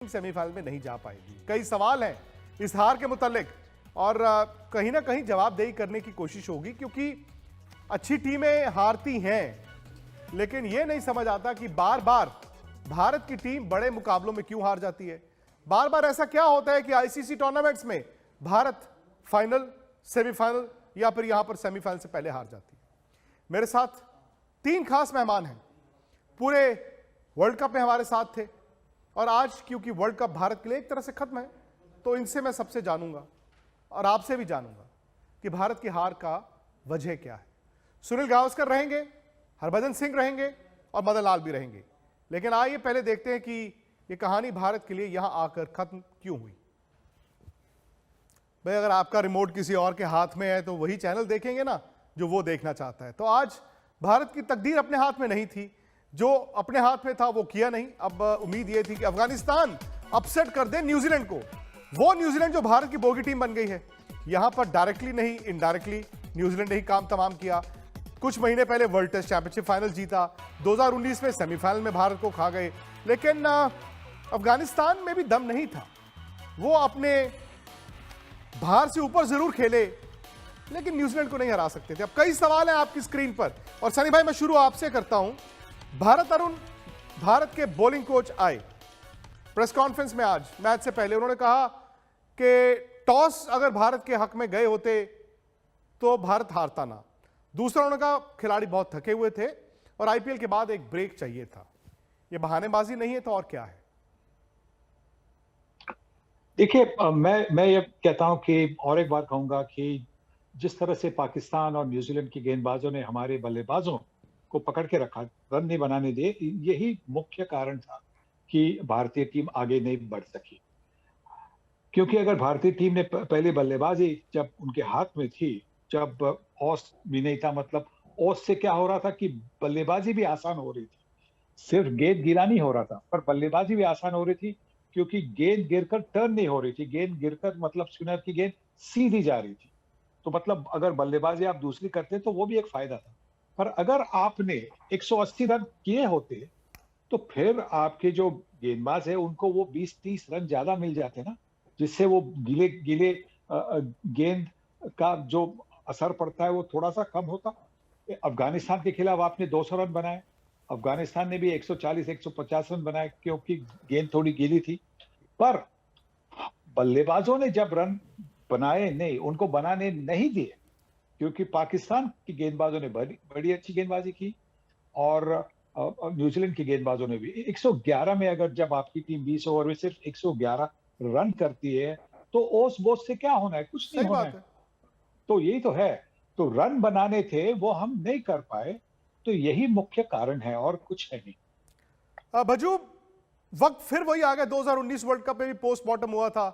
Semifinal में नहीं जा पाएगी। कई सवाल हैं इस हार के मुतालिक और कहीं ना कहीं जवाबदेही करने की कोशिश होगी, क्योंकि अच्छी टीमें हारती हैं, लेकिन यह नहीं समझ आता कि बार बार भारत की टीम बड़े मुकाबलों में क्यों हार जाती है। बार बार ऐसा क्या होता है कि आईसीसी टूर्नामेंट्स में भारत फाइनल, सेमीफाइनल या फिर यहां पर सेमीफाइनल से पहले हार जाती है। मेरे साथ तीन खास मेहमान हैं, पूरे वर्ल्ड कप में हमारे साथ थे और आज क्योंकि वर्ल्ड कप भारत के लिए एक तरह से खत्म है, तो इनसे मैं सबसे जानूंगा और आपसे भी जानूंगा कि भारत की हार का वजह क्या है। सुनील गावस्कर रहेंगे, हरभजन सिंह रहेंगे और मदन लाल भी रहेंगे। लेकिन आइए पहले देखते हैं कि ये कहानी भारत के लिए यहां आकर खत्म क्यों हुई। भाई, अगर आपका रिमोट किसी और के हाथ में है तो वही चैनल देखेंगे ना जो वो देखना चाहता है। तो आज भारत की तकदीर अपने हाथ में नहीं थी, जो अपने हाथ में था वो किया नहीं। अब उम्मीद ये थी कि अफगानिस्तान अपसेट कर दे न्यूजीलैंड को, वो न्यूजीलैंड जो भारत की बोगी टीम बन गई है। यहां पर डायरेक्टली नहीं, इनडायरेक्टली न्यूजीलैंड ने ही काम तमाम किया। कुछ महीने पहले वर्ल्ड टेस्ट चैंपियनशिप फाइनल जीता, 2019 में सेमीफाइनल में भारत को खा गए, लेकिन अफगानिस्तान में भी दम नहीं था। वो अपने बाहर से ऊपर जरूर खेले, लेकिन न्यूजीलैंड को नहीं हरा सकते थे। अब कई सवाल हैं आपकी स्क्रीन पर और सनी भाई, मैं शुरू आपसे करता हूं। भारत अरुण, भारत के बॉलिंग कोच आए प्रेस कॉन्फ्रेंस में आज मैच से पहले, उन्होंने कहा कि टॉस अगर भारत के हक में गए होते तो भारत हारता ना। दूसरा, उन्होंने कहा खिलाड़ी बहुत थके हुए थे और आईपीएल के बाद एक ब्रेक चाहिए था। ये बहानेबाजी नहीं है तो और क्या है? देखिए, मैं ये कहता हूं कि और एक बात कहूंगा कि जिस तरह से पाकिस्तान और न्यूजीलैंड के गेंदबाजों ने हमारे बल्लेबाजों को पकड़ के रखा, रन नहीं बनाने दिए, यही मुख्य कारण था कि भारतीय टीम आगे नहीं बढ़ सकी। क्योंकि अगर भारतीय टीम ने पहले बल्लेबाजी जब उनके हाथ में थी, जब औस भी नहीं था, मतलब औस से क्या हो रहा था कि बल्लेबाजी भी आसान हो रही थी, सिर्फ गेंद गिरा नहीं हो रहा था, पर बल्लेबाजी भी आसान हो रही थी, क्योंकि गेंद गिरकर टर्न नहीं हो रही थी। गेंद गिरकर मतलब स्पिनर की गेंद सीधी जा रही थी, तो मतलब अगर बल्लेबाजी आप दूसरी करते तो वो भी एक फायदा था। पर अगर आपने 180 रन किए होते तो फिर आपके जो गेंदबाज है उनको वो 20-30 रन ज्यादा मिल जाते ना, जिससे वो गीले गीले गेंद का जो असर पड़ता है वो थोड़ा सा कम होता। अफगानिस्तान के खिलाफ आपने 200 रन बनाए, अफगानिस्तान ने भी 140-150 रन बनाए क्योंकि गेंद थोड़ी गीली थी। पर बल्लेबाजों ने जब रन बनाए नहीं, उनको बनाने नहीं दिए, क्योंकि पाकिस्तान की गेंदबाजों ने बड़ी अच्छी गेंदबाजी की और न्यूजीलैंड की गेंदबाजों ने भी। 111 में अगर जब आपकी टीम 20 ओवर में सिर्फ 111 रन करती है तो ओस बोस से क्या होना है? कुछ नहीं होना है। तो यही तो है। तो रन बनाने थे, वो हम नहीं कर पाए, तो यही मुख्य कारण है और कुछ है नहीं। भजू, वक्त फिर वही आ गया। 2019 वर्ल्ड कप में भी पोस्टमार्टम हुआ था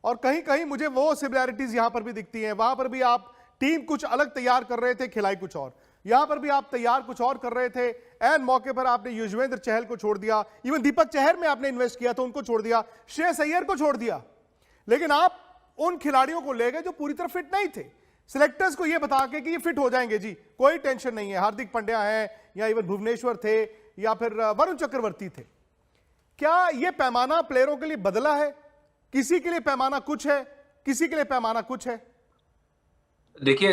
और कहीं कहीं मुझे वो सिमिलैरिटीज यहां पर भी दिखती हैं। वहां पर भी आप टीम कुछ अलग तैयार कर रहे थे, खिलाई कुछ और। यहां पर भी आप तैयार कुछ और कर रहे थे, एन मौके पर आपने युजवेंद्र चहल को छोड़ दिया, इवन दीपक चहर में आपने इन्वेस्ट किया तो उनको छोड़ दिया, श्रेयस अय्यर को छोड़ दिया, लेकिन आप उन खिलाड़ियों को ले गए जो पूरी तरह फिट नहीं थे। सिलेक्टर्स को यह बता के कि ये फिट हो जाएंगे जी, कोई टेंशन नहीं है। हार्दिक पांड्या है या इवन भुवनेश्वर थे या फिर वरुण चक्रवर्ती थे। क्या यह पैमाना प्लेयरों के लिए बदला है? किसी के लिए पैमाना कुछ है, किसी के लिए पैमाना कुछ है। देखिए,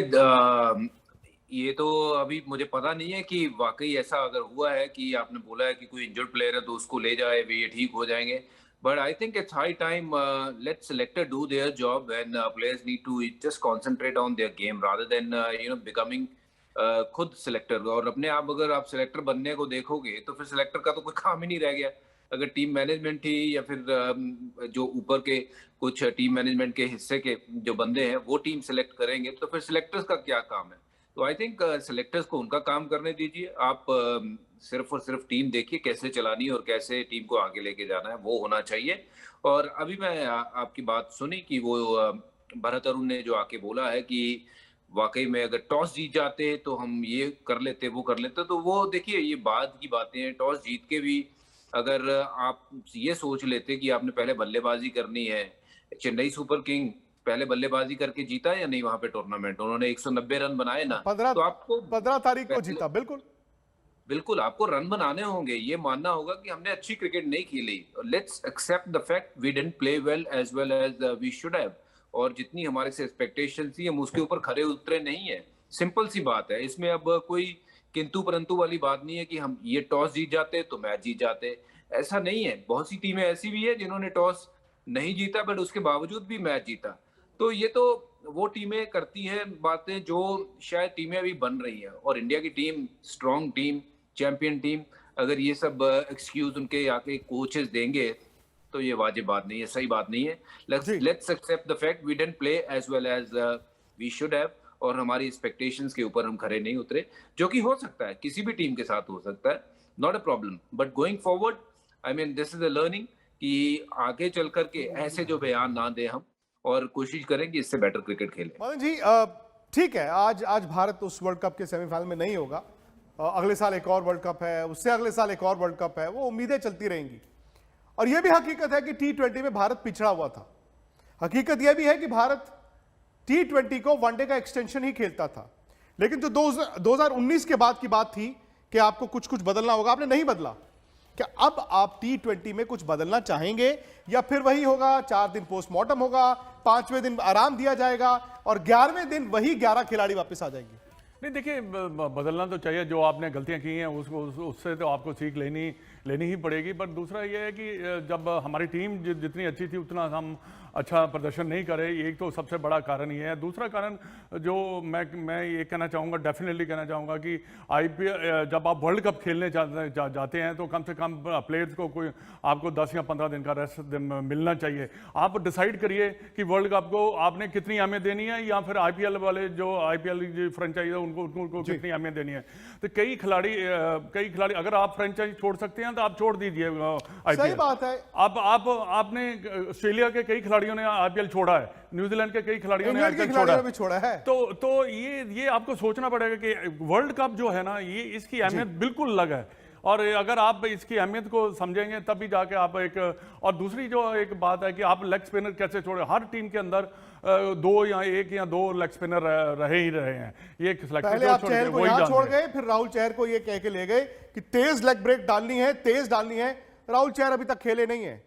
ये तो अभी मुझे पता नहीं है कि वाकई ऐसा अगर हुआ है कि आपने बोला है कि कोई इंजर्ड प्लेयर है तो उसको ले जाए, वे ये ठीक हो जाएंगे। But I think it's high time let selector do their job and players need to just concentrate on their game rather than becoming खुद सिलेक्टर। और अपने आप अगर आप सिलेक्टर बनने को देखोगे तो फिर सिलेक्टर का तो कोई काम ही नहीं रह गया। अगर टीम मैनेजमेंट ही या फिर जो ऊपर के कुछ टीम मैनेजमेंट के हिस्से के जो बंदे हैं वो टीम सेलेक्ट करेंगे तो फिर सिलेक्टर्स का क्या काम है? तो आई थिंक सिलेक्टर्स को उनका काम करने दीजिए। आप सिर्फ और सिर्फ टीम देखिए कैसे चलानी है और कैसे टीम को आगे लेके जाना है, वो होना चाहिए। और अभी मैं आपकी बात सुनी कि वो भरत अरुण ने जो आके बोला है कि वाकई में अगर टॉस जीत जाते तो हम ये कर लेते, वो कर लेते, तो वो देखिए ये बाद की बातें हैं। टॉस जीत के भी अगर आप ये सोच लेते कि आपने पहले बल्लेबाजी करनी है, चेन्नई सुपर किंग पहले बल्लेबाजी करके जीता या नहीं वहां पे टूर्नामेंट? उन्होंने 190 रन बनाए ना, 15 तो आपको 15 तारीख को जीता, बिल्कुल। बिल्कुल आपको रन बनाने होंगे, ये मानना होगा कि हमने अच्छी क्रिकेट नहीं खेली। Let's accept the fact we didn't play well as we should have, और जितनी हमारे से एक्सपेक्टेशन थी हम उसके ऊपर खरे उतरे नहीं है। सिंपल सी बात है, इसमें अब कोई किंतु परंतु वाली बात नहीं है कि हम ये टॉस जीत जाते तो मैच जीत जाते, ऐसा नहीं है। बहुत सी टीमें ऐसी भी है जिन्होंने टॉस नहीं जीता बट उसके बावजूद भी मैच जीता। तो ये तो वो टीमें करती हैं बातें जो शायद टीमें अभी बन रही हैं, और इंडिया की team strong team, champion team, अगर ये सब एक्सक्यूज उनके आके कोचेस देंगे तो ये वाजिब बात नहीं है, सही बात नहीं है। जी। Let's accept the fact we didn't play as well as we should have, और हमारी एक्सपेक्टेशंस के ऊपर हम खरे नहीं उतरे, जो कि हो सकता है, किसी भी टीम के साथ हो सकता है, not a problem. But going forward I mean this is a learning कि आगे चल करके ऐसे जो बयान ना दें हम, और कोशिश करें कि इससे बेटर क्रिकेट खेलें। मदन जी, ठीक है, आज आज भारत उस वर्ल्ड कप के सेमीफाइनल में नहीं होगा। अगले साल एक और वर्ल्ड कप है, उससे अगले साल एक और वर्ल्ड कप है, वो उम्मीदें चलती रहेंगी। और यह भी हकीकत है कि T20 में भारत पिछड़ा हुआ था। हकीकत यह भी है कि भारत T20 को वनडे का एक्सटेंशन ही खेलता था, लेकिन जो 2019 के बाद की बात थी कि आपको कुछ कुछ बदलना होगा, आपने नहीं बदला। क्या अब आप T20 में कुछ बदलना चाहेंगे, या फिर वही होगा, 4 दिन पोस्टमार्टम होगा, 5वें दिन आराम दिया जाएगा और 11वें दिन वही 11 खिलाड़ी वापस आ जाएंगे? नहीं, देखिए, बदलना तो चाहिए। जो आपने गलतियां की हैं उससे तो आपको सीख लेनी ही पड़ेगी। बट दूसरा ये है कि जब हमारी टीम जितनी अच्छी थी उतना हम अच्छा प्रदर्शन नहीं करे, एक तो सबसे बड़ा कारण ये है। दूसरा कारण जो मैं ये कहना चाहूँगा, डेफिनेटली कहना चाहूँगा कि IPL जब आप वर्ल्ड कप खेलने जाते हैं तो कम से कम प्लेयर्स को कोई आपको 10 या 15 दिन का रेस्ट मिलना चाहिए। आप डिसाइड करिए कि वर्ल्ड कप को आपने कितनी अहमियत देनी है, या फिर IPL वाले जो IPL की फ्रेंचाइज है उनको कितनी अहमियत देनी है। तो कई खिलाड़ी अगर आप फ्रेंचाइज छोड़ सकते हैं तो आप छोड़ दीजिए IPL। सही बात है। आपने ऑस्ट्रेलिया के कई खिलाड़ियों ने IPL छोड़ा है, न्यूजीलैंड के कई खिलाड़ियों ने IPL छोड़ा है। तो ये आपको सोचना पड़ेगा कि वर्ल्ड कप जो है ना, ये इसकी अहमियत बिल्कुल अलग है। और अगर आप इसकी अहमियत को समझेंगे तभी जाके आप और दूसरी जो एक बात है कि आप लेग स्पिनर कैसे छोड़े। हर टीम के अंदर 2 या 1 या 2 लेग स्पिनर रहे ही रहे हैं। ये पहले आप चहल को यहां छोड़ गए, फिर राहुल चहर को ये कह के ले गए कि तेज लेग ब्रेक डालनी है, तेज डालनी है। राहुल चहर अभी तक खेले नहीं है।